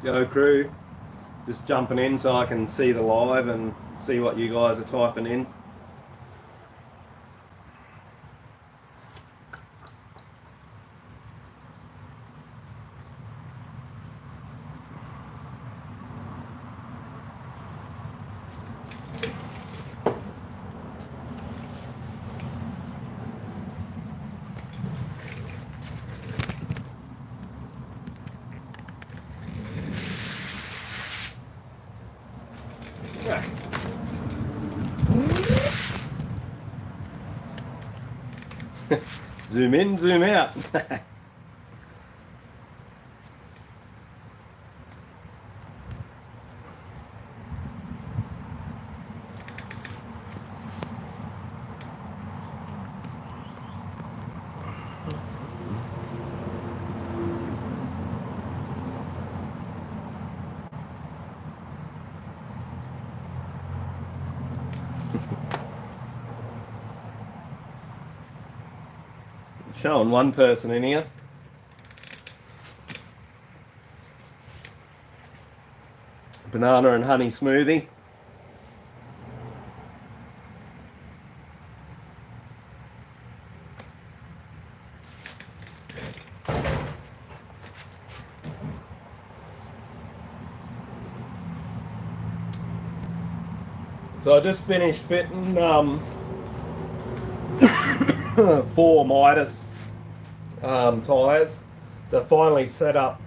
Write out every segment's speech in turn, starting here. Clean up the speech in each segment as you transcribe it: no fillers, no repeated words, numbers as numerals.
Go crew, just jumping in so I can see the live and see what you guys are typing in. Zoom in, zoom out. Showing one person in here. Banana and honey smoothie. So I just finished fitting 4 Midas tyres. So finally set up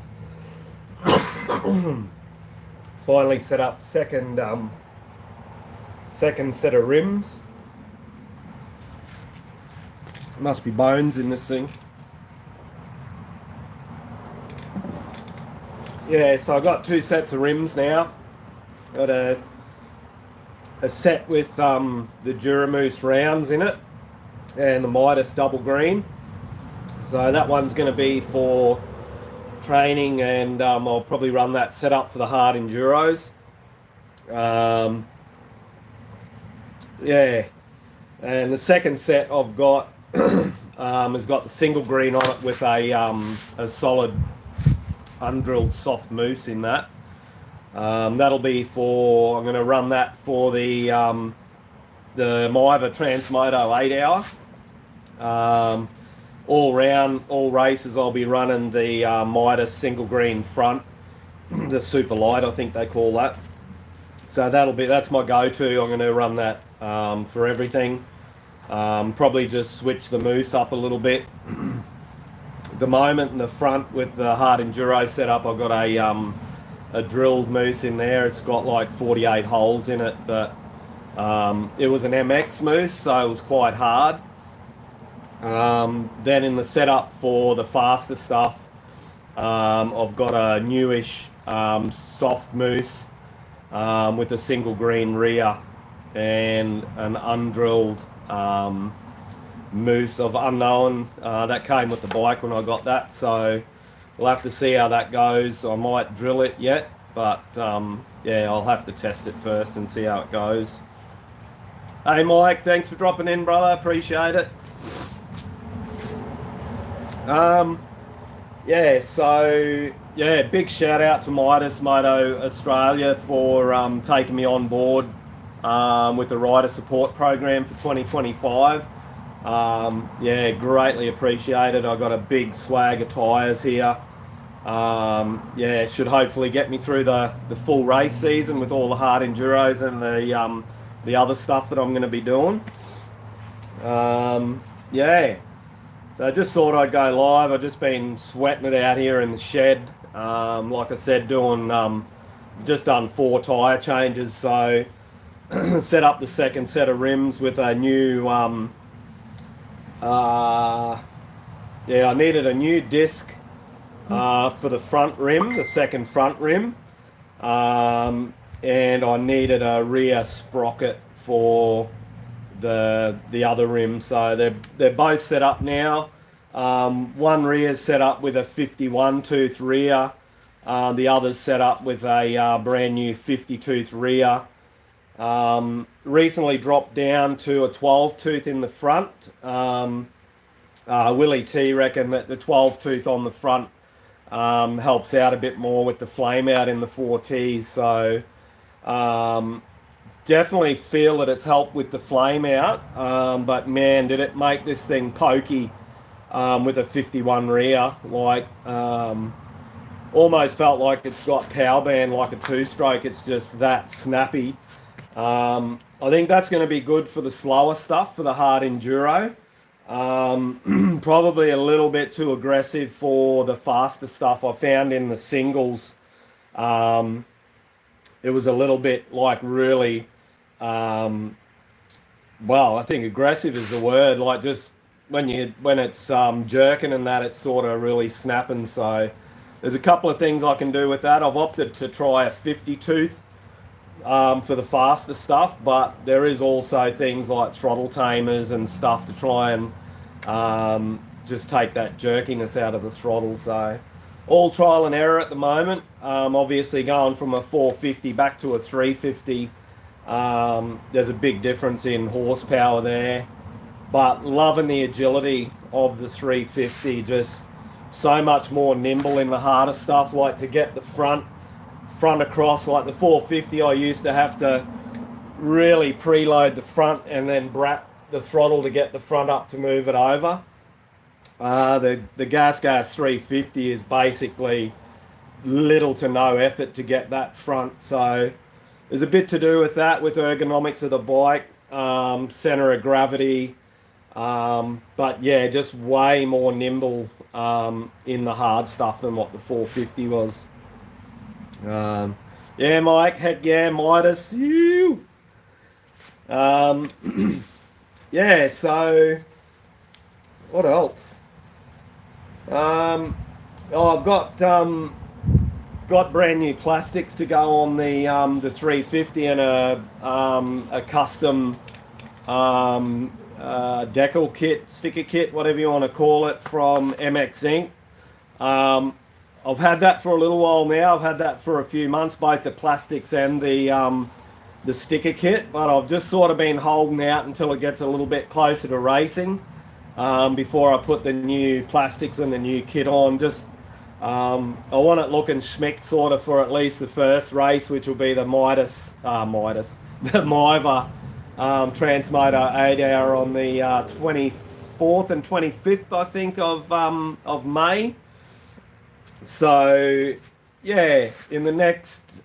second set of rims. Must be bones in this thing. Yeah, so I got 2 sets of rims now. Got a set with the Duramoose rounds in it and the Midas double green. So that one's going to be for training, and I'll probably run that set up for the hard enduros. Yeah, and the second set I've got has got the single green on it with a solid undrilled soft mousse in that. That'll be for, I'm going to run that for the Miva Transmoto 8 hour. All round, all races, I'll be running the Midas single green front, the super light, I think they call that. So that's my go-to. I'm going to run that for everything. Probably just switch the mousse up a little bit. At the moment in the front with the hard enduro setup, I've got a drilled mousse in there. It's got like 48 holes in it, but it was an MX mousse, so it was quite hard. Then in the setup for the faster stuff, I've got a newish soft mousse with a single green rear and an undrilled mousse of unknown that came with the bike when I got that, so we'll have to see how that goes. I might drill it yet, but yeah, I'll have to test it first and see how it goes. Hey Mike, thanks for dropping in, brother, appreciate it. Yeah, so yeah, big shout out to Midas Moto Australia for taking me on board with the rider support program for 2025. Yeah, greatly appreciated. I got a big swag of tyres here. Yeah, it should hopefully get me through the full race season with all the hard enduros and the other stuff that I'm going to be doing. Yeah. So I just thought I'd go live. I've just been sweating it out here in the shed. Like I said, just done 4 tyre changes. So set up the second set of rims with a new, yeah, I needed a new disc for the front rim, the second front rim. And I needed a rear sprocket for the other rim, so they're both set up now. One rear is set up with a 51 tooth rear, the other's set up with a brand new 50 tooth rear. Recently dropped down to a 12 tooth in the front. Willie T reckon that the 12 tooth on the front helps out a bit more with the flame out in the 4Ts. So definitely feel that it's helped with the flame out. But man, did it make this thing pokey with a 51 rear. Like almost felt like it's got power band like a two-stroke. It's just that snappy. I think that's going to be good for the slower stuff, for the hard enduro. Probably a little bit too aggressive for the faster stuff. I found in the singles, it was a little bit like really, well, I think aggressive is the word. Like just when it's jerking and that, it's sort of really snapping. So there's a couple of things I can do with that. I've opted to try a 50 tooth for the faster stuff, but there is also things like throttle tamers and stuff to try and just take that jerkiness out of the throttle. So all trial and error at the moment. Obviously going from a 450 back to a 350, there's a big difference in horsepower there, but loving the agility of the 350. Just so much more nimble in the harder stuff, like to get the front across. Like the 450, I used to have to really preload the front and then brap the throttle to get the front up to move it over. The GasGas 350 is basically little to no effort to get that front. So there's a bit to do with that, with ergonomics of the bike, center of gravity. But yeah, just way more nimble in the hard stuff than what the 450 was. Yeah, Mike, heck yeah, Midas. Yeah, so what else? I've got brand new plastics to go on the 350 and a custom decal kit, sticker kit, whatever you want to call it, from MX Inc. I've had that for a little while now. I've had that for a few months, both the plastics and the sticker kit, but I've just sort of been holding out until it gets a little bit closer to racing before I put the new plastics and the new kit on. Just I want it looking schmick sort of for at least the first race, which will be the the Miva Transmoto 8 Hour on the 24th and 25th, I think, of May. So yeah, in the next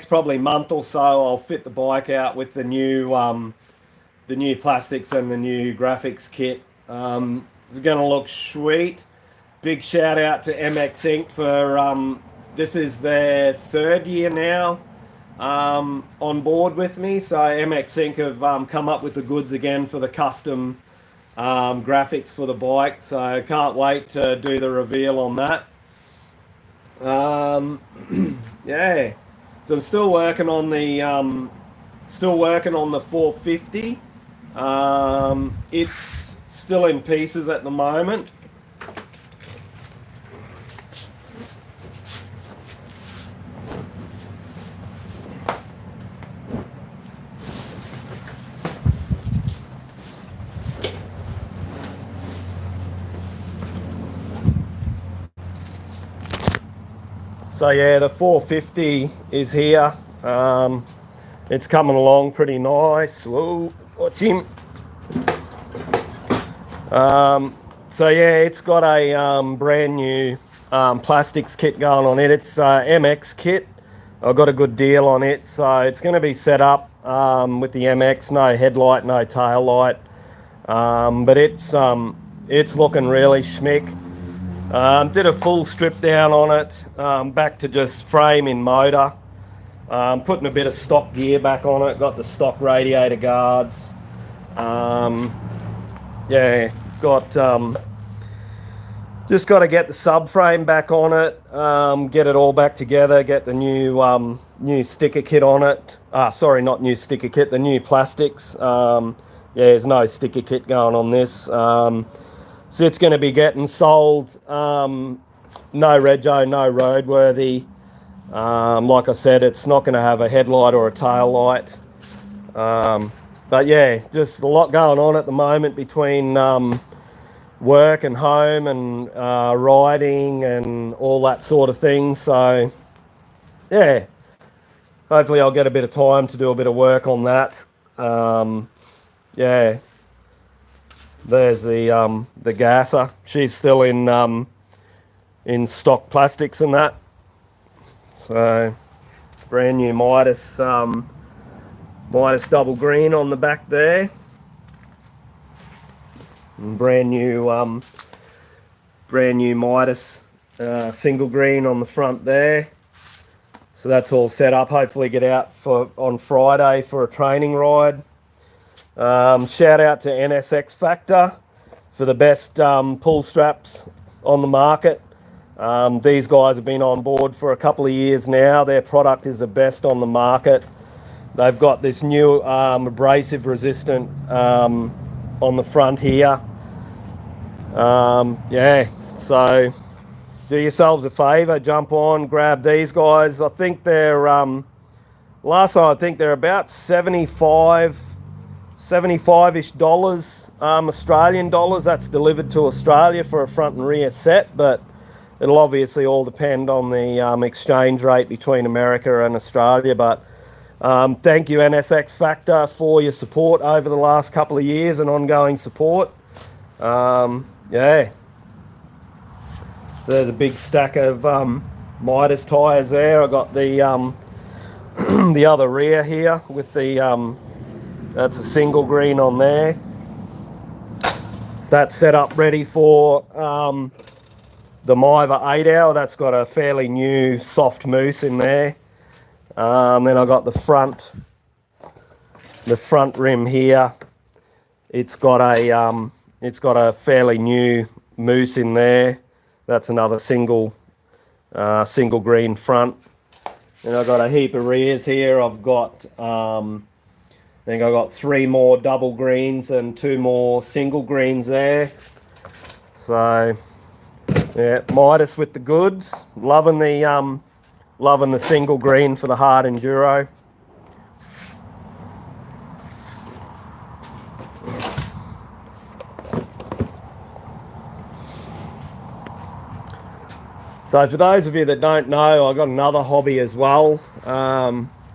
probably month or so, I'll fit the bike out with the new plastics and the new graphics kit. It's going to look sweet. Big shout out to MX Inc for this is their third year now on board with me. So MX Inc have come up with the goods again for the custom graphics for the bike, so can't wait to do the reveal on that. Yeah, so I'm still working on the 450. It's still in pieces at the moment. So yeah, the 450 is here. It's coming along pretty nice. Whoa, watch him. So yeah, it's got a brand new plastics kit going on it. It's MX kit. I got a good deal on it, so it's going to be set up with the MX, no headlight, no tail light, but it's looking really schmick. Did a full strip down on it, back to just frame in motor, putting a bit of stock gear back on it, got the stock radiator guards, yeah, got just got to get the subframe back on it, get it all back together, get the new sticker kit on it. Sorry, not new sticker kit, the new plastics. Yeah, there's no sticker kit going on this. So it's going to be getting sold, no rego, no roadworthy. Like I said, it's not going to have a headlight or a tail light. But yeah, just a lot going on at the moment between work and home and riding and all that sort of thing. So yeah, hopefully I'll get a bit of time to do a bit of work on that. Yeah, there's the gasser. She's still in stock plastics and that. So brand new Midas Midas double green on the back there. And brand new Midas single green on the front there. So that's all set up. Hopefully get out on Friday for a training ride. Shout out to NSX Factor for the best pull straps on the market. These guys have been on board for a couple of years now. Their product is the best on the market. They've got this new abrasive resistant on the front here. Yeah, so do yourselves a favour, jump on, grab these guys. I think they're last time I think they're about 75-ish dollars, Australian dollars. That's delivered to Australia for a front and rear set, but it'll obviously all depend on the exchange rate between America and Australia. But thank you NSX Factor for your support over the last couple of years and ongoing support. Yeah, so there's a big stack of Midas tyres there. I got the the other rear here with the that's a single green on there. So that's set up ready for the Miva 8 hour. That's got a fairly new soft mousse in there. Then I got the front rim here. It's got a fairly new mousse in there. That's another single green front. And I've got a heap of rears here. I've got I think I got 3 more double greens and 2 more single greens there. So yeah, Midas with the goods. Loving the single green for the hard enduro. So for those of you that don't know, I've got another hobby as well,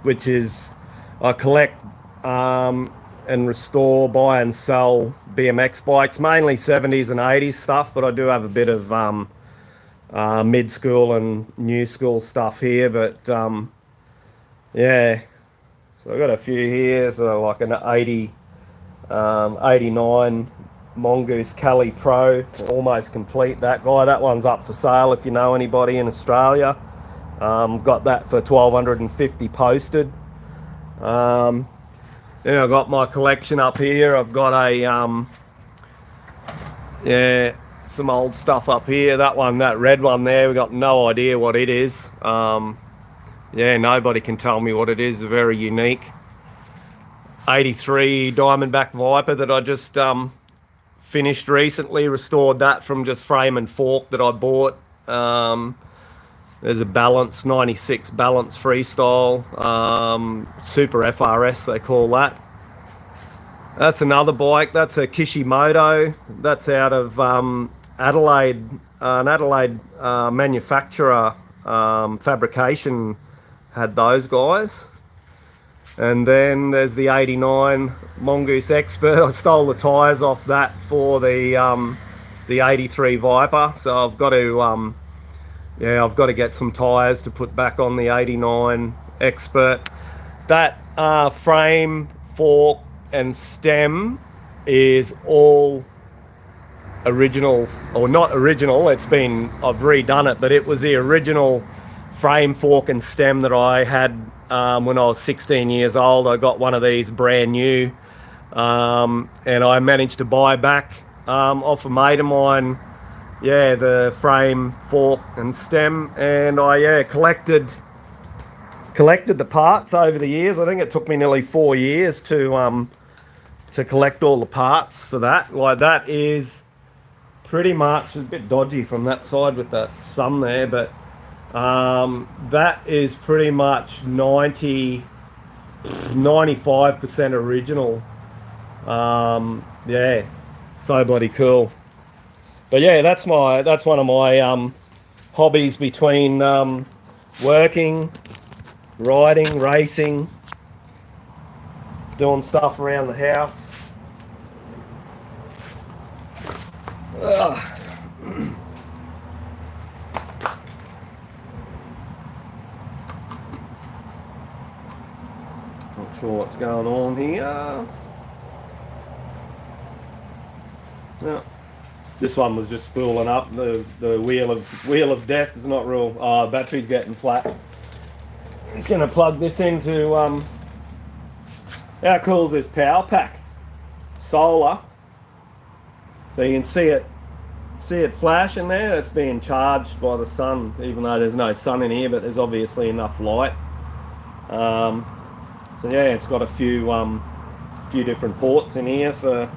which is I collect and restore, buy and sell BMX bikes, mainly 70s and 80s stuff, but I do have a bit of mid-school and new school stuff here. But yeah, so I've got a few here. So like an 89 Mongoose Cali Pro, almost complete, that guy. That one's up for sale if you know anybody in Australia. Got that for $1,250 posted. Then I've got my collection up here. I've got a yeah, some old stuff up here. That one, that red one there, we got no idea what it is. Yeah, nobody can tell me what it is. Very unique 83 Diamondback Viper that I just finished recently. Restored that from just frame and fork that I bought. There's a Balance 96 Balance Freestyle, Super FRS they call that. That's another bike. That's a Kishimoto. That's out of Adelaide, an Adelaide manufacturer, fabrication had those guys. And then there's the 89 Mongoose Expert. I stole the tyres off that for the 83 Viper. So I've got to yeah, I've got to get some tyres to put back on the 89 Expert. That frame, fork and stem is all original, or not original, I've redone it, but it was the original frame, fork and stem that I had when I was 16 years old. I got one of these brand new, and I managed to buy back off a mate of mine, yeah, the frame, fork and stem, and I collected the parts over the years. I think it took me nearly 4 years to collect all the parts for that. Like, that is pretty much a bit dodgy from that side with that sun there, but that is pretty much 95% original. Yeah, so bloody cool. But yeah, that's one of my hobbies between working, riding, racing, doing stuff around the house. Ugh. Not sure what's going on here. Yeah. This one was just spooling up. The wheel of death is not real. Oh, battery's getting flat. Just gonna plug this into how cool is this power pack? Solar. So you can see it flashing there. It's being charged by the sun, even though there's no sun in here, but there's obviously enough light. So yeah, it's got a few different ports in here for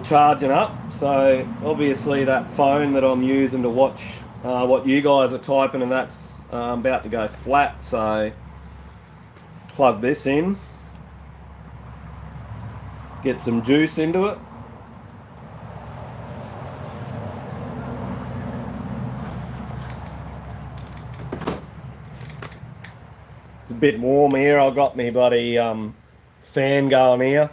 charging up. So obviously that phone that I'm using to watch what you guys are typing, and that's about to go flat. So plug this in, get some juice into it. It's a bit warm here. I got me bloody fan going here.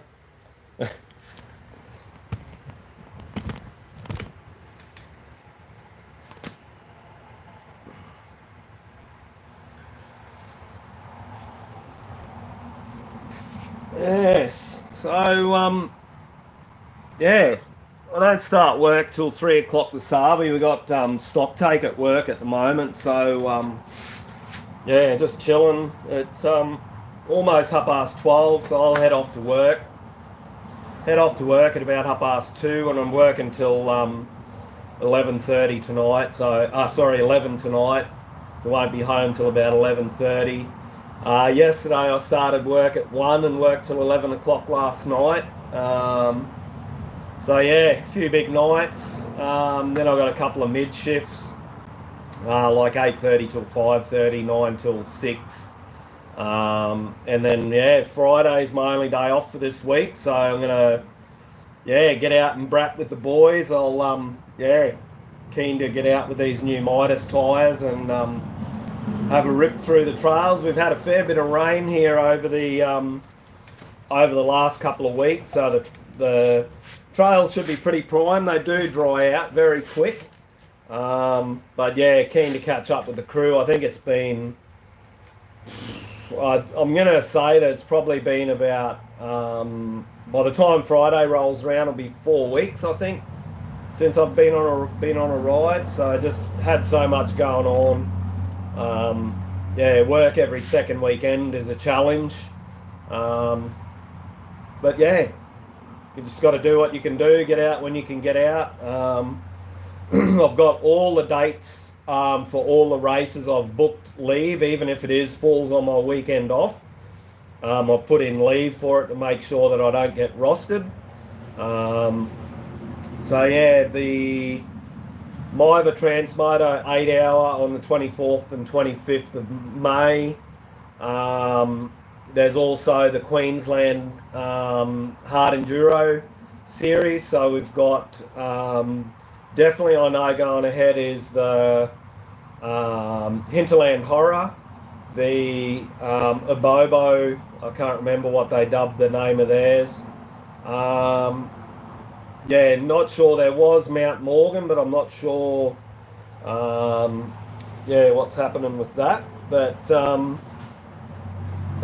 Yes. So yeah, I don't start work till 3 o'clock this Harvey. We got stock take at work at the moment, so yeah, just chilling. It's almost 12:30, so I'll head off to work. Head off to work at about 2:30, and I'm working till 11:30 tonight. So, sorry, 11 tonight. I won't be home till about 11:30. Yesterday I started work at 1 and worked till 11 o'clock last night. So yeah, a few big nights. Then I got a couple of mid shifts, like 8:30 till 5:30, 9 till 6. And then yeah, Friday's my only day off for this week, so I'm gonna get out and brat with the boys. I'll keen to get out with these new Midas tyres and have a rip through the trails. We've had a fair bit of rain here over the last couple of weeks, so the trails should be pretty prime. They do dry out very quick, but yeah, keen to catch up with the crew. I think it's been, I'm going to say that it's probably been about, by the time Friday rolls around, it'll be 4 weeks, I think, since I've been on a ride. So I just had so much going on. Work every second weekend is a challenge. But yeah, you just got to do what you can do, get out when you can get out. I've got all the dates for all the races. I've booked leave, even if it falls on my weekend off. I've put in leave for it to make sure that I don't get rostered. So yeah, the Miva Transmoto 8 hour on the 24th and 25th of May. There's also the Queensland Hard Enduro series. So we've got, definitely I know going ahead is the Hinterland Horror, the Abobo, I can't remember what they dubbed the name of theirs. Not sure. There was Mount Morgan, but I'm not sure what's happening with that. But and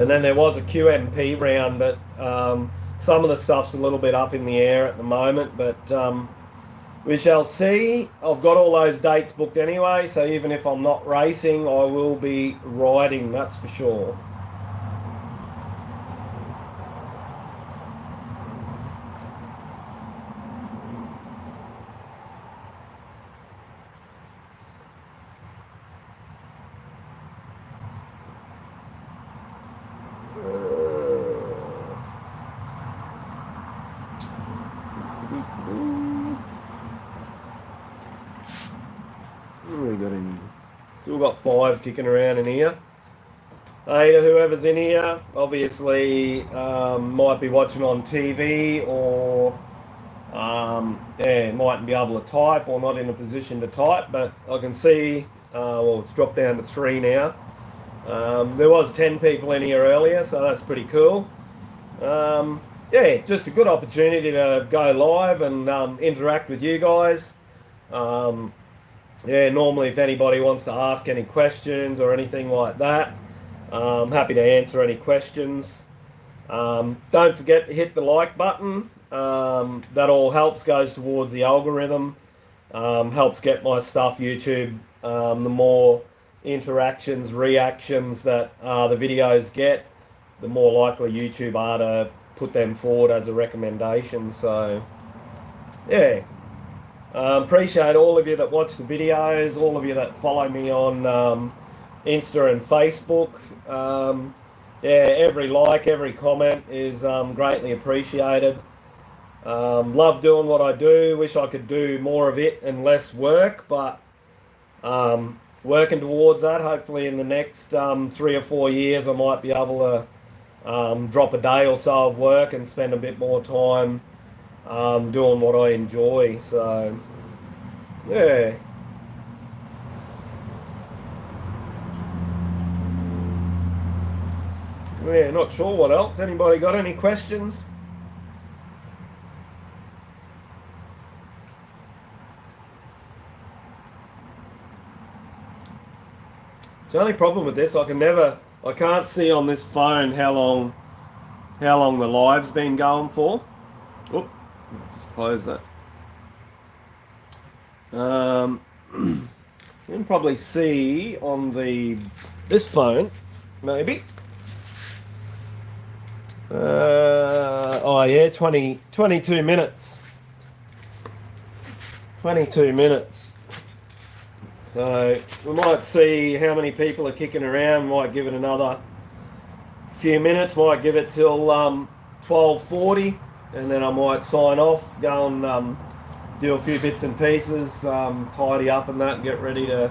then there was a QMP round, but some of the stuff's a little bit up in the air at the moment, but we shall see. I've got all those dates booked anyway, so even if I'm not racing, I will be riding, that's for sure. Still got 5 kicking around in here. Hey to whoever's in here, obviously might be watching on TV or Yeah, mightn't be able to type or not in a position to type, but I can see, well, it's dropped down to 3 now. There was 10 people in here earlier, so that's pretty cool. Yeah, just a good opportunity to go live and interact with you guys. Yeah, normally if anybody wants to ask any questions or anything like that, I'm happy to answer any questions. Don't forget to hit the like button. That all helps, goes towards the algorithm, helps get my stuff YouTube. The more interactions, reactions that the videos get, the more likely YouTube are to put them forward as a recommendation. So, yeah. Appreciate all of you that watch the videos, all of you that follow me on Insta and Facebook. Yeah, every like, every comment is greatly appreciated. Love doing what I do. Wish I could do more of it and less work, but working towards that. Hopefully, in the next 3 or 4 years, I might be able to drop a day or so of work and spend a bit more time doing what I enjoy. So, yeah. Yeah, not sure what else. Anybody got any questions? The only problem with this, I can't see on this phone how long the live's been going for. Oop, just close that. You can probably see on this phone, maybe. Oh yeah, 22 minutes. 22 minutes. So we might see how many people are kicking around. Might give it another few minutes. Might give it till 12:40, and then I might sign off, go and do a few bits and pieces, tidy up and that, and get ready to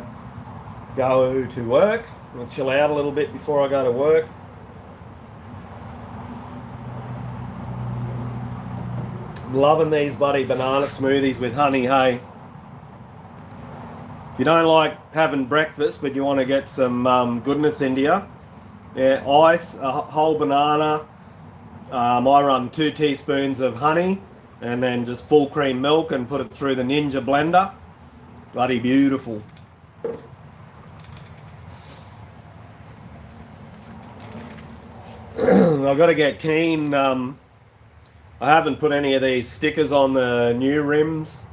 go to work. I'll chill out a little bit before I go to work. Loving these bloody banana smoothies with honey, hey. If you don't like having breakfast but you want to get some goodness into you, yeah, ice, a whole banana. I run 2 teaspoons of honey and then just full cream milk and put it through the Ninja blender. Bloody beautiful. I've got to get keen. I haven't put any of these stickers on the new rims.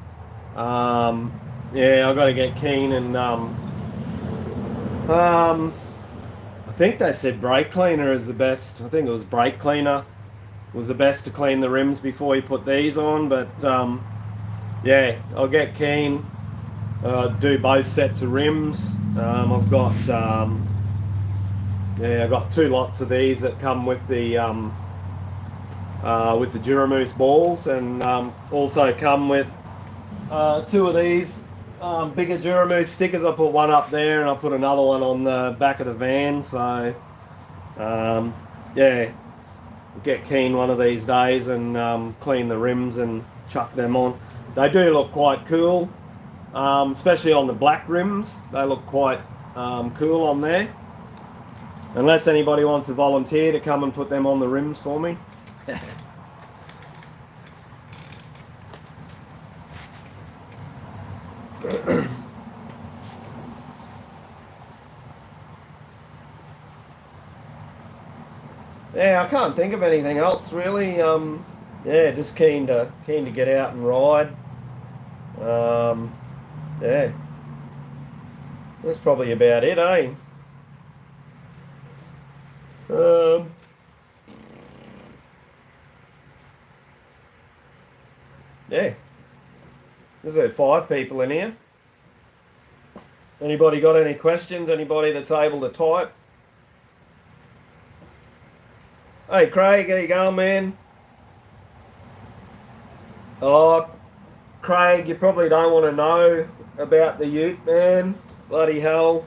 Yeah, I've got to get keen and I think they said brake cleaner is the best. I think it was brake cleaner was the best to clean the rims before you put these on. But yeah, I'll get keen. Do both sets of rims. I've got yeah, I've got 2 lots of these that come with the Duramoose balls, and also come with 2 of these bigger Duramoose stickers. I put one up there and I put another one on the back of the van. So yeah, get keen one of these days and clean the rims and chuck them on. They do look quite cool, especially on the black rims. They look quite cool on there. Unless anybody wants to volunteer to come and put them on the rims for me. Yeah, I can't think of anything else really. Yeah, just keen to get out and ride. Yeah, that's probably about it, eh? Yeah, there's 5 people in here. Anybody got any questions? Anybody that's able to type? Hey Craig, how you going, man? Oh, Craig, you probably don't want to know about the ute, man. Bloody hell.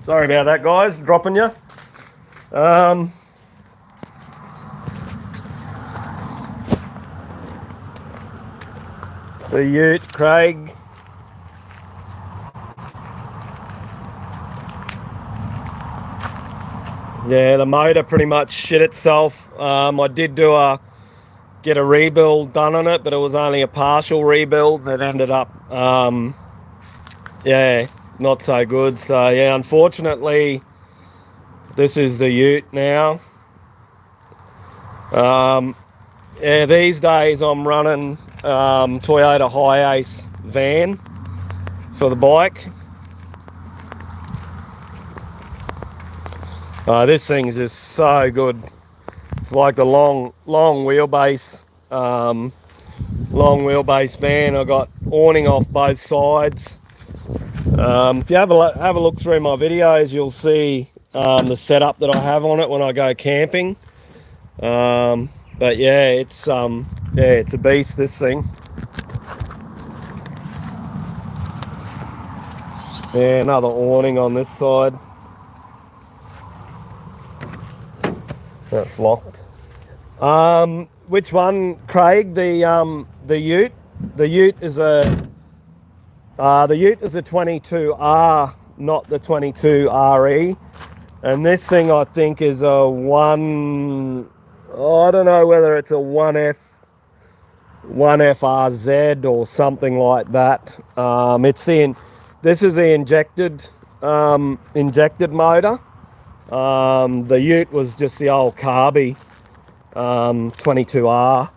Sorry about that, guys. Dropping you. Um, the Ute, Craig. Yeah, the motor pretty much shit itself. I did get a rebuild done on it, but it was only a partial rebuild that ended up, yeah, not so good. So yeah, unfortunately, this is the Ute now. Yeah, these days I'm running Toyota Hi-Ace van for the bike. This thing's just so good. It's like the long wheelbase van. I got awning off both sides. If you have a look through my videos, you'll see the setup that I have on it when I go camping. But yeah, it's a beast, this thing. Yeah, another awning on this side. That's locked. Which one, Craig? The Ute. The Ute is a 22R, not the 22RE. And this thing I think is a I don't know whether it's a 1FRZ or something like that. This is the injected motor. The Ute was just the old carby 22R.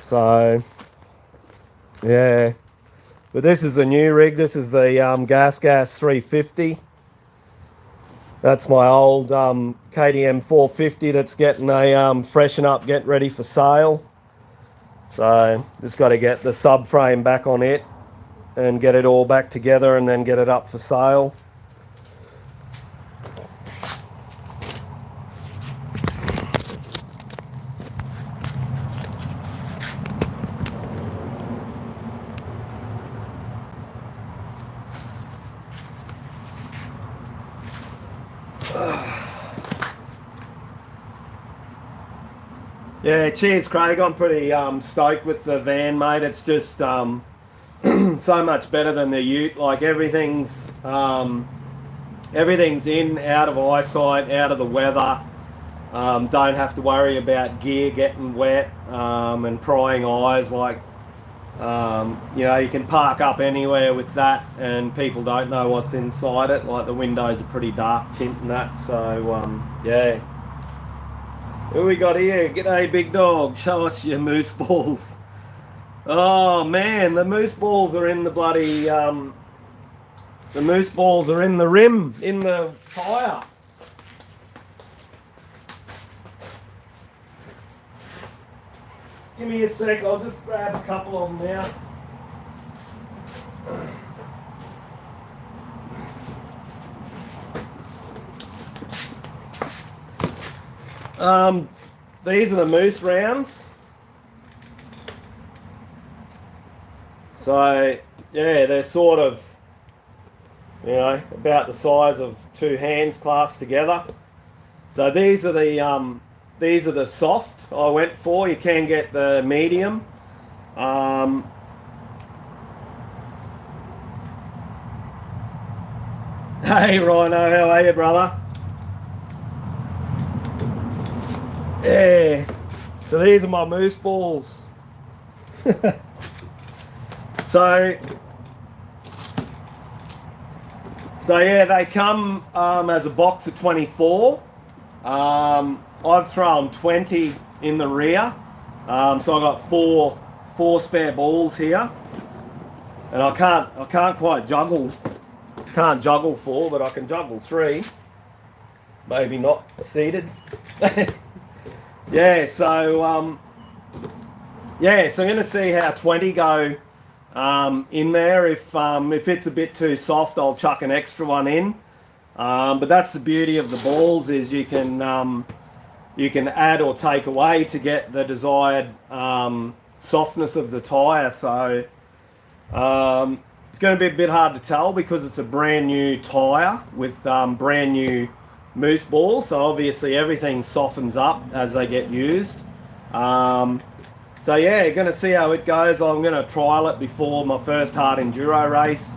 So yeah, but this is the new rig. This is the Gas 350. That's my old KTM 450 that's getting a freshen up, get ready for sale. So just got to get the subframe back on it and get it all back together and then get it up for sale. Yeah, cheers, Craig. I'm pretty stoked with the van, mate. It's just so much better than the Ute. Like everything's in, out of eyesight, out of the weather. Don't have to worry about gear getting wet and prying eyes. Like you can park up anywhere with that, and people don't know what's inside it. Like the windows are pretty dark tint and that. So yeah. Who we got here? G'day, big dog. Show us your moose balls. Oh man, the moose balls are in the bloody the moose balls are in the rim, in the tyre. Give me a sec, I'll just grab a couple of them now. These are the moose rounds. So yeah, they're sort of, about the size of two hands clasped together. So these are the soft I went for. You can get the medium. Hey Rhino, how are you, brother? Yeah, so these are my moose balls. So yeah, they come as a box of 24. I've thrown 20 in the rear, so I've got four spare balls here, and I can't quite juggle. Can't juggle 4, but I can juggle 3. Maybe not seated. Yeah, so I'm going to see how 20 go in there. If it's a bit too soft, I'll chuck an extra one in. But that's the beauty of the balls, is you can add or take away to get the desired softness of the tyre. So it's going to be a bit hard to tell because it's a brand new tyre with brand new moose balls, so obviously everything softens up as they get used. So yeah, going to see how it goes. I'm going to trial it before my first hard enduro race,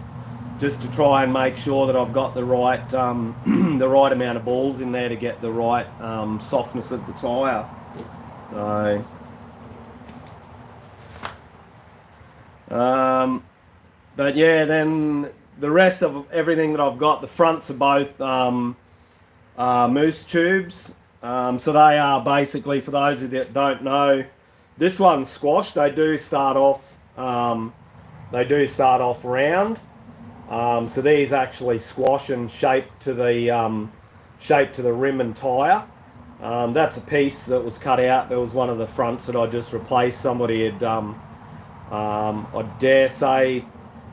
just to try and make sure that I've got the right the right amount of balls in there to get the right softness of the tyre. So, but yeah, then the rest of everything that I've got, the fronts are both moose tubes. So they are basically, for those of you that don't know, this one's squash. They do start off round. So these actually squash and shape to the rim and tyre. That's a piece that was cut out. There was one of the fronts that I just replaced. Somebody had, I dare say,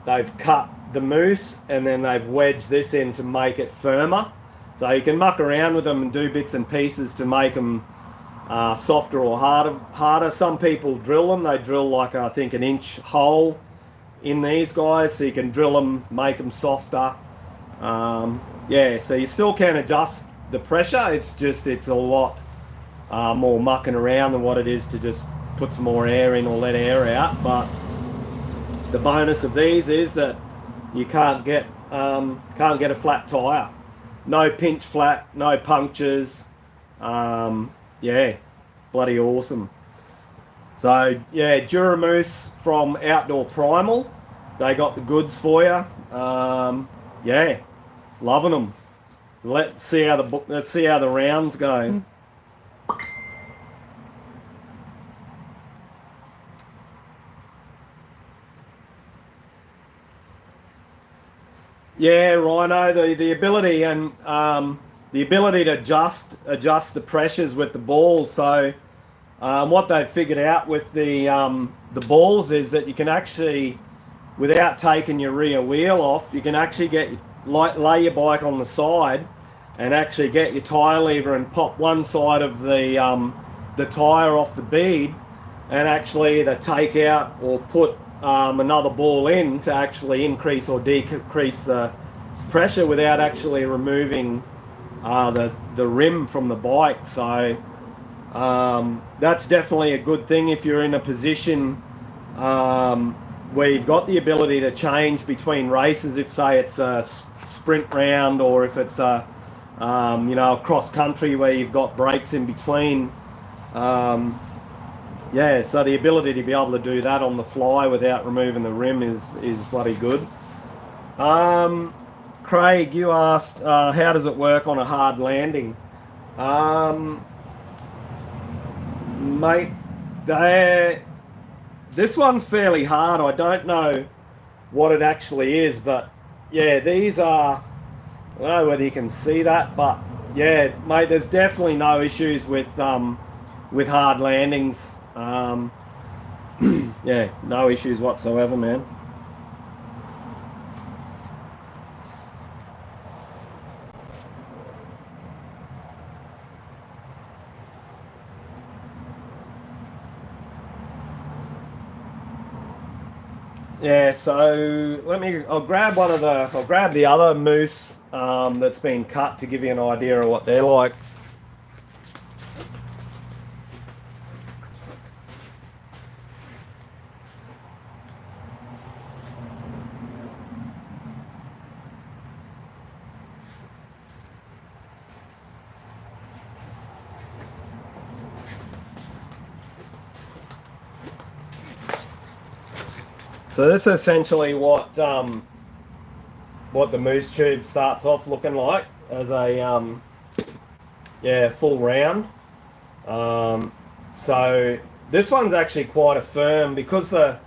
they've cut the moose and then they've wedged this in to make it firmer. So you can muck around with them and do bits and pieces to make them softer or harder. Some people drill them. They drill like, I think, an inch hole in these guys, so you can drill them, make them softer. Yeah, so you still can adjust the pressure. It's a lot more mucking around than what it is to just put some more air in or let air out. But the bonus of these is that you can't get a flat tire. No pinch flat, no punctures. Yeah, bloody awesome. So yeah, Duramoose from Outdoor Primal, they got the goods for you. Yeah, loving them. Let's see how the rounds go. Yeah, Rhino, the ability and the ability to adjust the pressures with the balls. So what they've figured out with the balls is that you can actually, without taking your rear wheel off, you can actually lay your bike on the side and actually get your tyre lever and pop one side of the tyre off the bead, and actually either take out or put another ball in to actually increase or decrease the pressure without actually removing the rim from the bike. So that's definitely a good thing if you're in a position where you've got the ability to change between races. If say it's a sprint round, or if it's a cross country where you've got breaks in between. Yeah, so the ability to be able to do that on the fly without removing the rim is bloody good. Craig, you asked how does it work on a hard landing? Mate, this one's fairly hard. I don't know what it actually is, but yeah, these are, I don't know whether you can see that, but yeah, mate, there's definitely no issues with hard landings. Yeah, no issues whatsoever, man. Yeah, so I'll grab the other moose that's been cut to give you an idea of what they're like. So this is essentially what the moose tube starts off looking like as a full round. So this one's actually quite a firm because the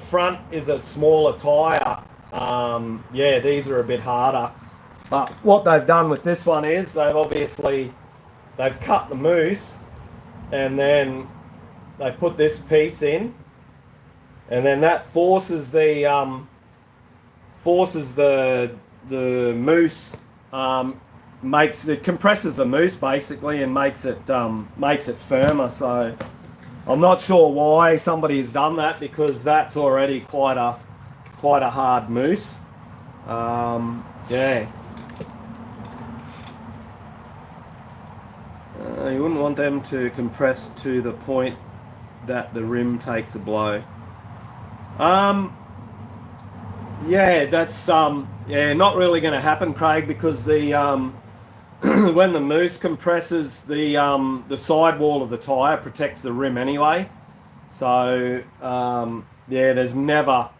front is a smaller tire. Yeah, these are a bit harder. But what they've done with this one is they've cut the moose and then they put this piece in. And then that forces the moose, compresses the moose basically and makes it firmer. So I'm not sure why somebody's done that, because that's already quite a hard moose. Yeah. you wouldn't want them to compress to the point that the rim takes a blow. Yeah, that's yeah, not really going to happen, Craig, because the when the mousse compresses, the sidewall of the tire protects the rim anyway. So yeah, there's never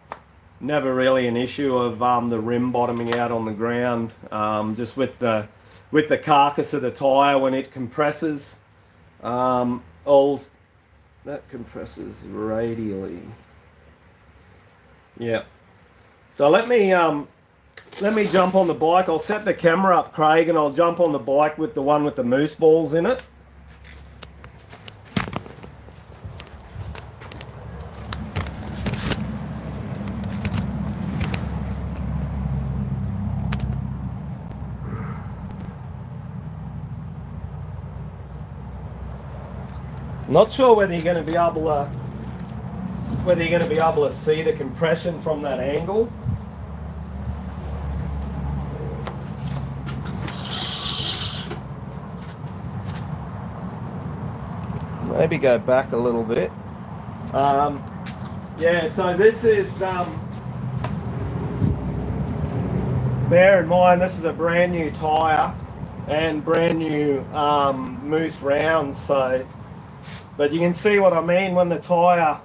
really an issue of the rim bottoming out on the ground. Just with the carcass of the tire when it compresses, all that compresses radially. Yeah. So let me jump on the bike. I'll set the camera up, Craig, and I'll jump on the bike with the one with the mousse balls in it. Not sure whether you're going to be able to see the compression from that angle. Maybe go back a little bit. Yeah, so this is, bear in mind this is a brand new tyre and brand new mousse rounds, so, but you can see what I mean. When the tyre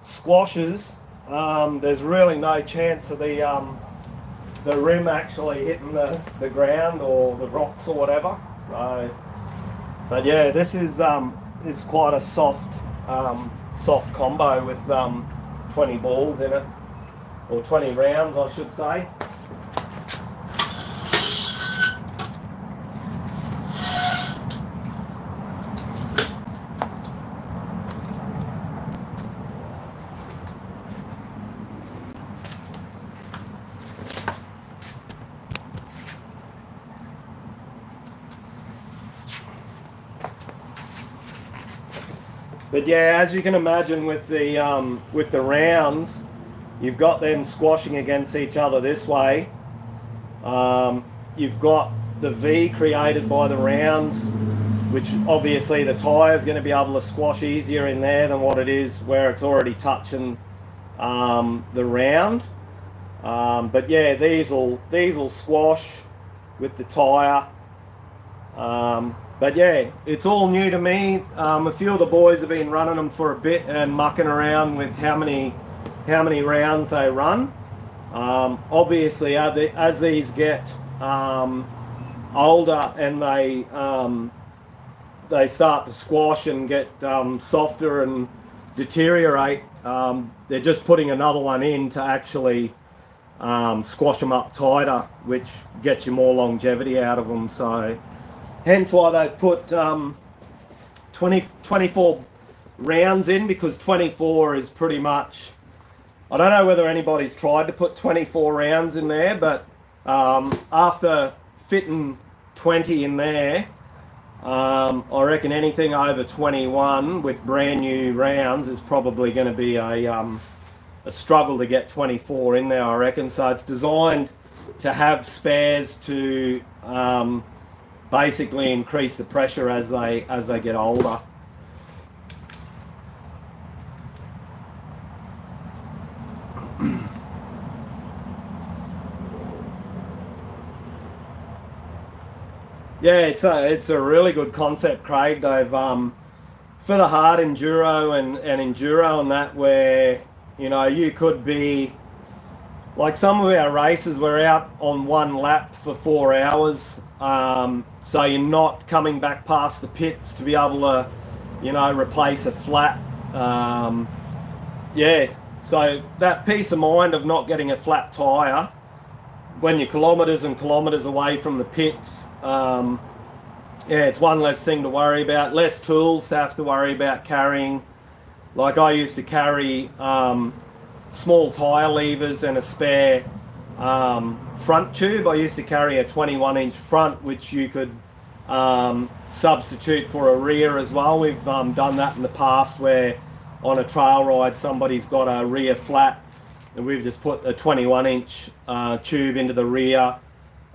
squashes, there's really no chance of the rim actually hitting the ground or the rocks or whatever. So, but yeah, this is quite a soft combo with 20 balls in it, or 20 rounds I should say. But yeah, as you can imagine with the rounds, you've got them squashing against each other this way. You've got the V created by the rounds, which obviously the tyre is going to be able to squash easier in there than what it is where it's already touching the round. But yeah, these will squash with the tyre. But yeah, it's all new to me. A few of the boys have been running them for a bit and mucking around with how many rounds they run. Obviously, as these get older and they start to squash and get softer and deteriorate, they're just putting another one in to actually squash them up tighter, which gets you more longevity out of them. So hence why they've put 24 rounds in, because 24 is pretty much, I don't know whether anybody's tried to put 24 rounds in there, but after fitting 20 in there, I reckon anything over 21 with brand new rounds is probably going to be a struggle to get 24 in there, I reckon. So it's designed to have spares to basically increase the pressure as they get older. Yeah, it's a really good concept, Craig. They've for the hard enduro and enduro and that, where you could be like, some of our races we're out on one lap for 4 hours, so you're not coming back past the pits to be able to replace a flat. Yeah, so that peace of mind of not getting a flat tyre when you're kilometres and kilometres away from the pits, yeah, it's one less thing to worry about, less tools to have to worry about carrying. Like, I used to carry small tyre levers and a spare front tube. I used to carry a 21-inch front, which you could substitute for a rear as well. We've done that in the past, where on a trail ride somebody's got a rear flat and we've just put a 21-inch tube into the rear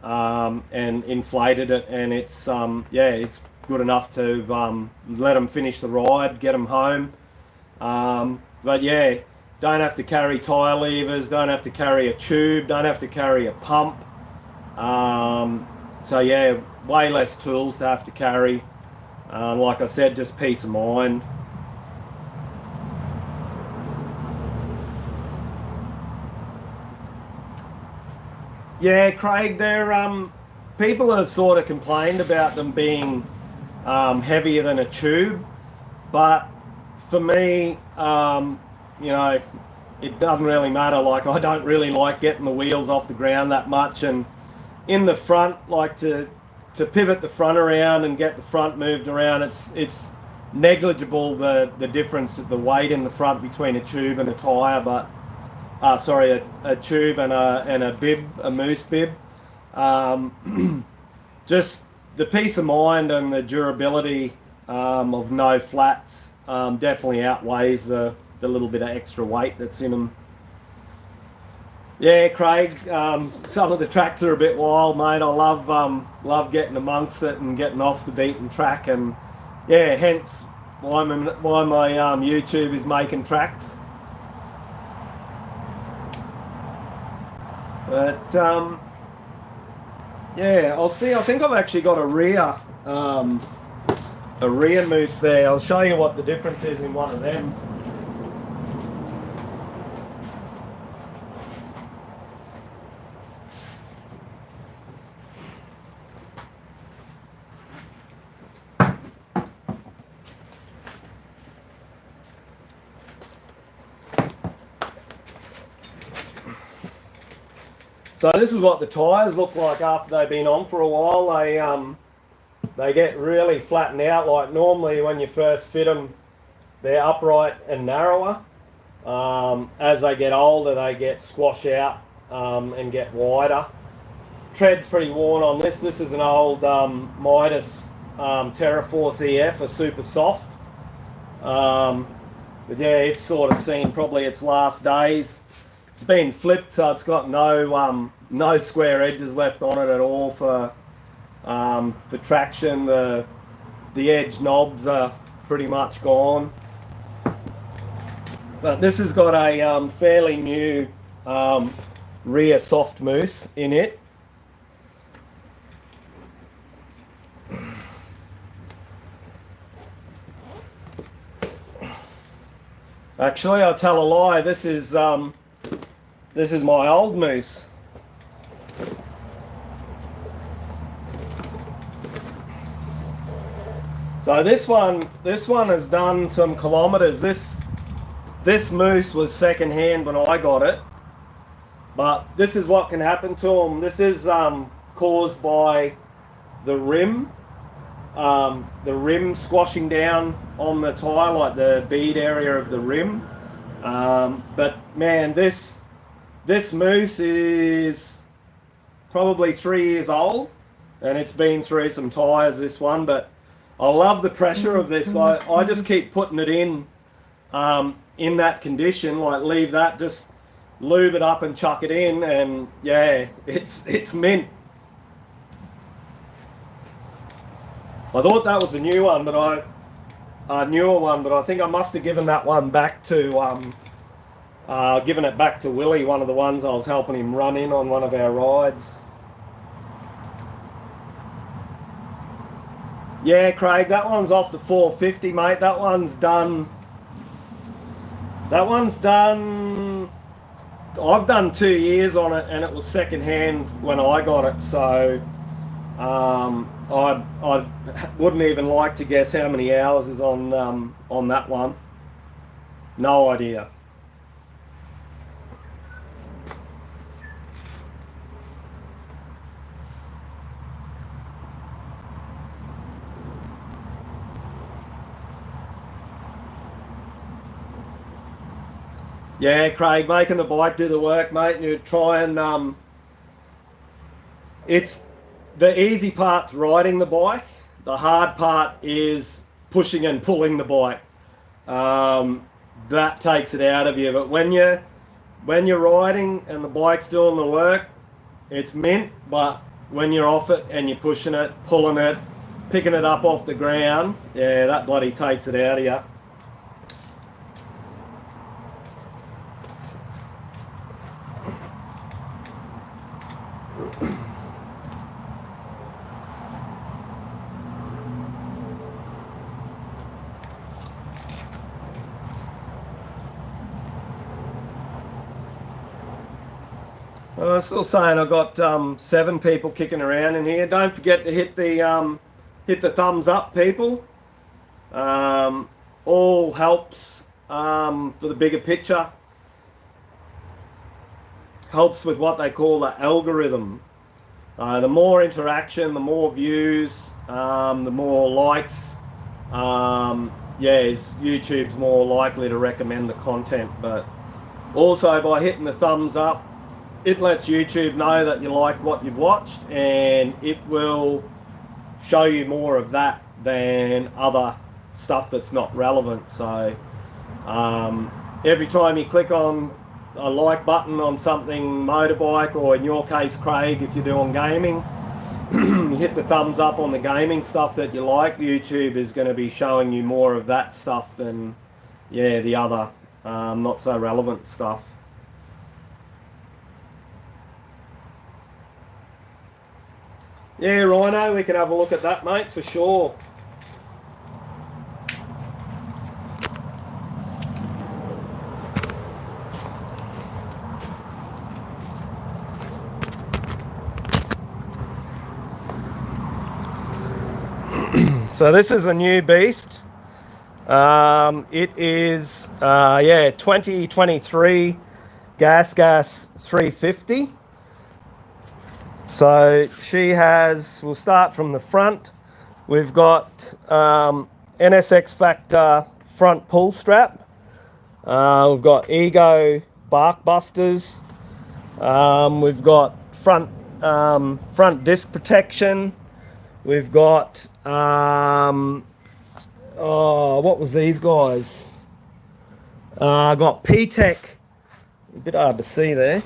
and inflated it, and it's yeah, good enough to let them finish the ride, get them home. But yeah, don't have to carry tyre levers, don't have to carry a tube, don't have to carry a pump. So yeah, way less tools to have to carry. Like I said, just peace of mind. Yeah, Craig, they're people have sort of complained about them being heavier than a tube, but for me, you know, it doesn't really matter. Like, I don't really like getting the wheels off the ground that much, and in the front, like to pivot the front around and get the front moved around, it's negligible the difference of the weight in the front between a tube and a tyre, but sorry, a tube and a bib, a moose bib. Just the peace of mind and the durability of no flats definitely outweighs the little bit of extra weight that's in them. Yeah, Craig, some of the tracks are a bit wild, mate. I love getting amongst it and getting off the beaten track, and yeah, hence why my YouTube is making tracks. But yeah, I'll see. I think I've actually got a rear moose there. I'll show you what the difference is in one of them. So this is what the tyres look like after they've been on for a while. They get really flattened out. Like normally when you first fit them, they're upright and narrower. As they get older, they get squashed out and get wider. Tread's pretty worn on this. This is an old Midas TerraForce EF, a super soft. But yeah, it's sort of seen probably its last days. It's been flipped, so it's got no square edges left on it at all for traction. The edge knobs are pretty much gone. But this has got a fairly new rear soft moose in it. Actually, I'll tell a lie. This is my old moose. So this one has done some kilometers. This moose was second hand when I got it, but this is what can happen to them. This is caused by the rim squashing down on the tyre, like the bead area of the rim. But man, this moose is probably 3 years old, and it's been through some tyres, this one, but I love the pressure of this. I just keep putting it in that condition, like leave that, just lube it up and chuck it in, and yeah, it's mint. I thought that was a new one, but newer one, but I think I must have given that one back to given it back to Willie, one of the ones I was helping him run in on one of our rides. Yeah, Craig, that one's off the 450, mate. That one's done. I've done 2 years on it, and it was second hand when I got it, so I wouldn't even like to guess how many hours is on that one. No idea. Yeah, Craig, making the bike do the work, mate. You try and it's the easy part's riding the bike. The hard part is pushing and pulling the bike. That takes it out of you. But when you're riding and the bike's doing the work, it's mint. But when you're off it and you're pushing it, pulling it, picking it up off the ground, yeah, that bloody takes it out of you. I was still saying I've got 7 people kicking around in here. Don't forget to hit the thumbs up, people. All helps for the bigger picture. Helps with what they call the algorithm. The more interaction, the more views, the more likes. YouTube's more likely to recommend the content. But also by hitting the thumbs up, it lets YouTube know that you like what you've watched, and it will show you more of that than other stuff that's not relevant. So every time you click on a like button on something motorbike, or in your case Craig if you're doing gaming, you hit the thumbs up on the gaming stuff that you like, YouTube is going to be showing you more of that stuff than the other not so relevant stuff. Yeah, Rhino, we can have a look at that, mate, for sure. So this is a new beast. It is 2023 Gas 350. So she has, we'll start from the front. We've got NSX Factor front pull strap. We've got Ego bark busters. We've got front disc protection. We've got what was these guys? Got P-Tech. A bit hard to see there.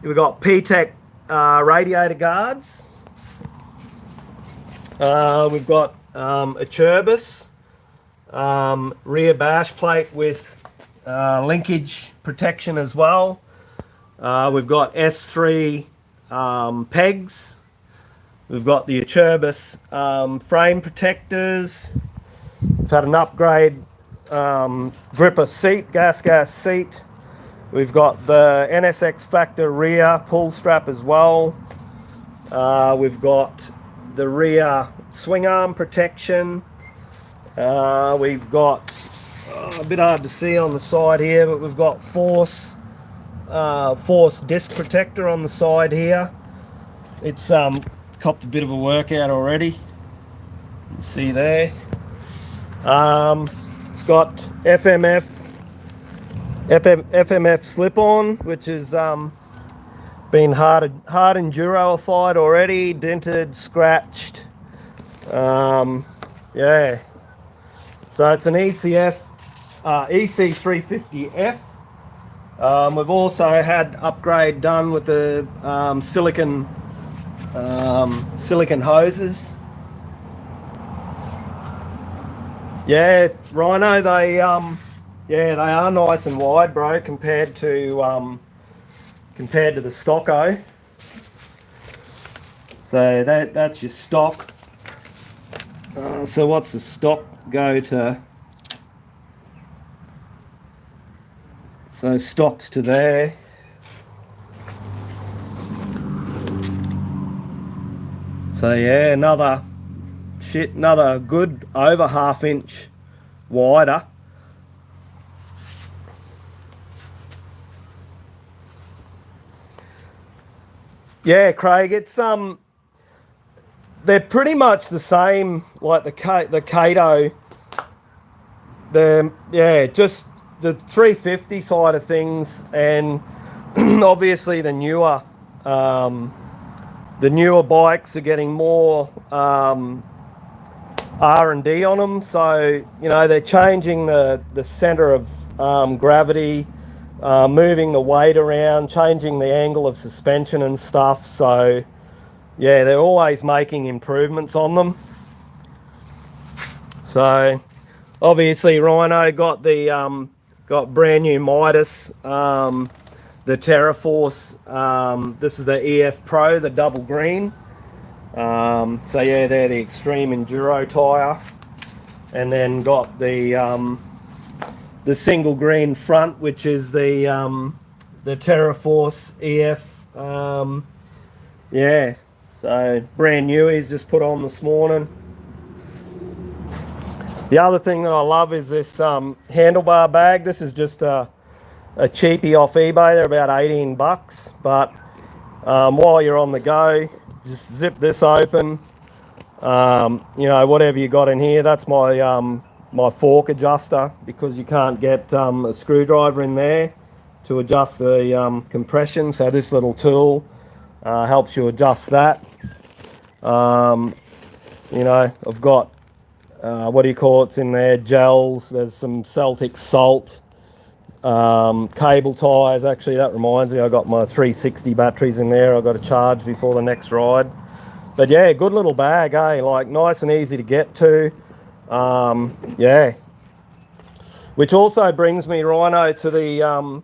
We've got P-Tech radiator guards. We've got a Turbis rear bash plate with linkage protection as well. We've got S3 pegs. We've got the Turbis frame protectors. We've had an upgrade gripper seat, gas seat. We've got the NSX Factor rear pull strap as well. We've got the rear swing arm protection. We've got a bit hard to see on the side here, but we've got force disc protector on the side here. It's copped a bit of a workout already. You can see there. It's got FMF slip-on, which has been hard enduroified already, dented, scratched. So it's an EC350F. We've also had upgrade done with the silicon hoses. Yeah, Rhino, they are nice and wide, bro, compared to the Stocko. So that's your stock. So what's the stock go to? So stock's to there. So yeah, another good over ½ inch wider. Yeah, Craig, it's they're pretty much the same, like the Kato. Just the 350 side of things, and obviously the newer bikes are getting more R&D on them. So they're changing the center of gravity, moving the weight around, changing the angle of suspension and stuff. So yeah, they're always making improvements on them. So obviously Rhino got the got brand new Midas, the TerraForce. This is the EF Pro, the double green. So yeah, they're the extreme enduro tire, and then got the single green front, which is the TerraForce EF. Yeah, so brand new. He's just put on this morning. The other thing that I love is this handlebar bag. This is just a cheapie off eBay. They're about 18 bucks, but while you're on the go, just zip this open. You know, whatever you got in here. That's my my fork adjuster, because you can't get a screwdriver in there to adjust the compression. So this little tool helps you adjust that. You know, I've got what do you call it's in there? Gels. There's some Celtic salt. Cable ties. Actually, that reminds me, I got my 360 batteries in there. I've got to charge before the next ride. But yeah, good little bag, eh? Like nice and easy to get to. Yeah. Which also brings me, Rhino, to the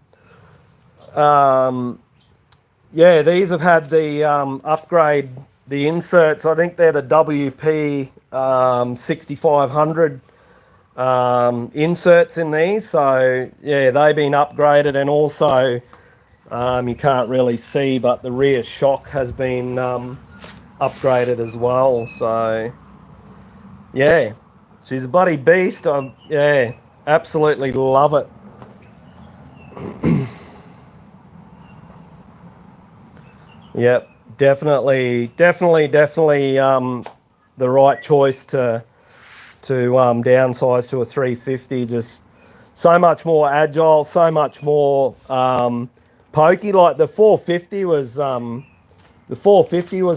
yeah, these have had the upgrade, the inserts. I think they're the WP 6500 inserts in these. So yeah, they've been upgraded, and also you can't really see, but the rear shock has been upgraded as well. So yeah, she's a bloody beast. Yeah, absolutely love it. Yep, definitely the right choice to downsize to a 350. Just so much more agile, so much more pokey. Like the 450 was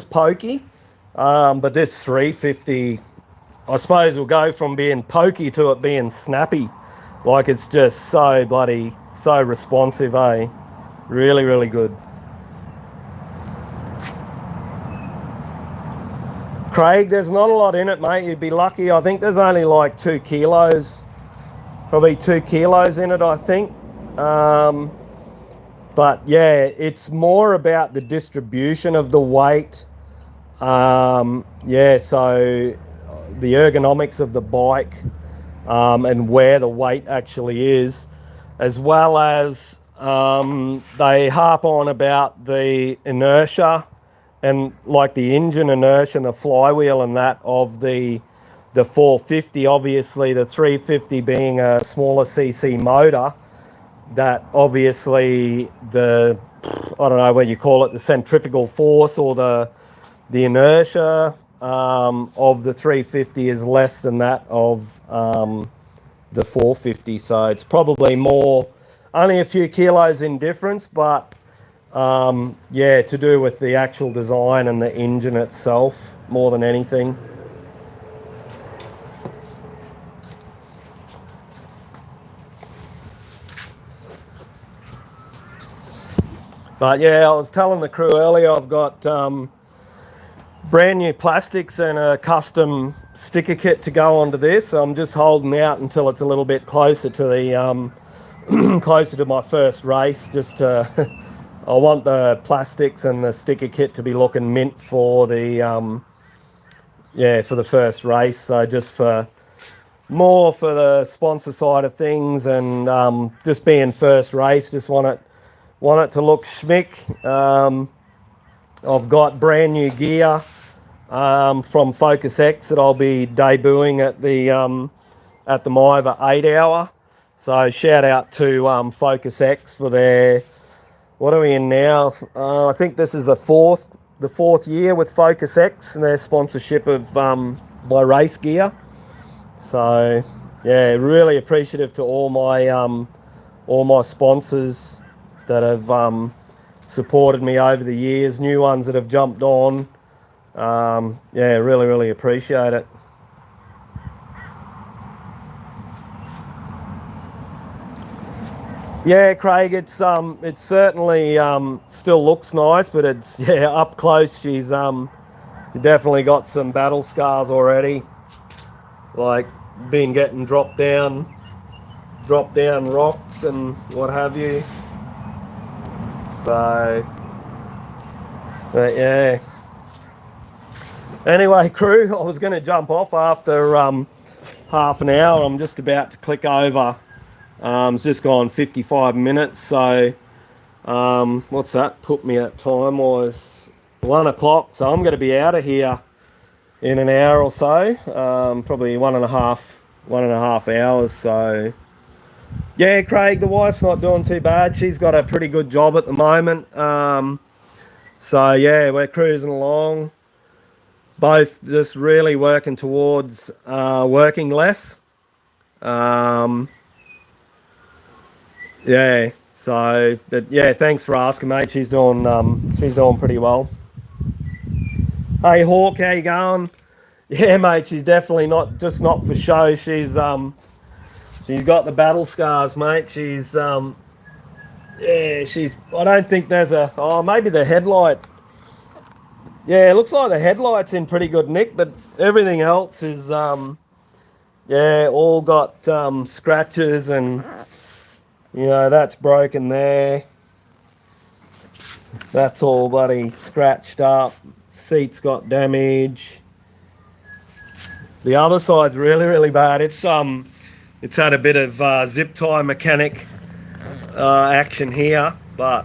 pokey, but this 350, I suppose, will go from being pokey to it being snappy. Like it's just so bloody, so responsive, eh? Really, really good. Craig, there's not a lot in it, mate. You'd be lucky. I think there's only like 2 kilos, probably 2 kilos in it, I think. But yeah, it's more about the distribution of the weight. Yeah, so the ergonomics of the bike, and where the weight actually is, as well as they harp on about the inertia, and like the engine inertia and the flywheel and that of the 450. Obviously the 350 being a smaller cc motor, that obviously the, I don't know what you call it, the centrifugal force or the inertia of the 350 is less than that of the 450. So it's probably more, only a few kilos in difference, but yeah, to do with the actual design and the engine itself more than anything. But yeah, I was telling the crew earlier, I've got brand new plastics and a custom sticker kit to go onto this. So I'm just holding out until it's a little bit closer to the closer to my first race, just to I want the plastics and the sticker kit to be looking mint for the yeah, for the first race. So just for more for the sponsor side of things, and just being first race, just want it to look schmick. I've got brand new gear from Focus X that I'll be debuting at the Miva 8 Hour. So shout out to Focus X for their, what are we in now? I think this is the fourth year with Focus X and their sponsorship of my race gear. So yeah, really appreciative to all my sponsors that have supported me over the years, new ones that have jumped on. Yeah, really appreciate it. Yeah, Craig, it's certainly still looks nice, but it's, yeah, up close. She's She definitely got some battle scars already, like been getting dropped down rocks and what have you. So, but yeah. Anyway, crew, I was going to jump off after half an hour. I'm just about to click over. It's just gone 55 minutes. So, what's that? Put me at time-wise 1 o'clock. So I'm going to be out of here in an hour or so. Probably one and a half hours. So, yeah, Craig, the wife's not doing too bad. She's got a pretty good job at the moment. So, yeah, we're cruising along. Both just really working towards working less. Yeah, so, but yeah, thanks for asking, mate. She's doing pretty well. Hey, Hawk, how you going? Yeah, mate, she's definitely not for show. She's got the battle scars, mate. She's I don't think there's maybe the headlight. Yeah, it looks like the headlight's in pretty good nick, but everything else is all got scratches, and that's broken there. That's all bloody scratched up. Seat's got damage. The other side's really, really bad. It's had a bit of zip tie mechanic action here, but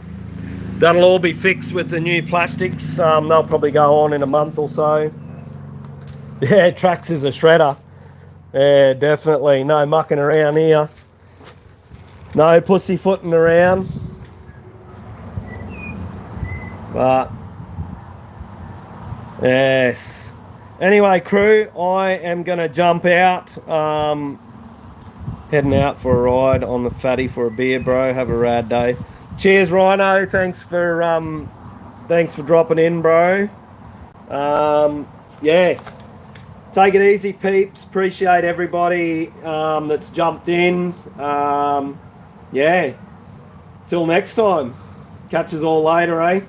that'll all be fixed with the new plastics. They'll probably go on in a month or so. Yeah, Trax is a shredder. Yeah, definitely. No mucking around here. No pussyfooting around. But, yes. Anyway, crew, I am going to jump out. Heading out for a ride on the Fatty for a beer, bro. Have a rad day. Cheers, Rhino. Thanks for dropping in, bro. Yeah. Take it easy, peeps. Appreciate everybody that's jumped in. Yeah. Till next time. Catch us all later, eh?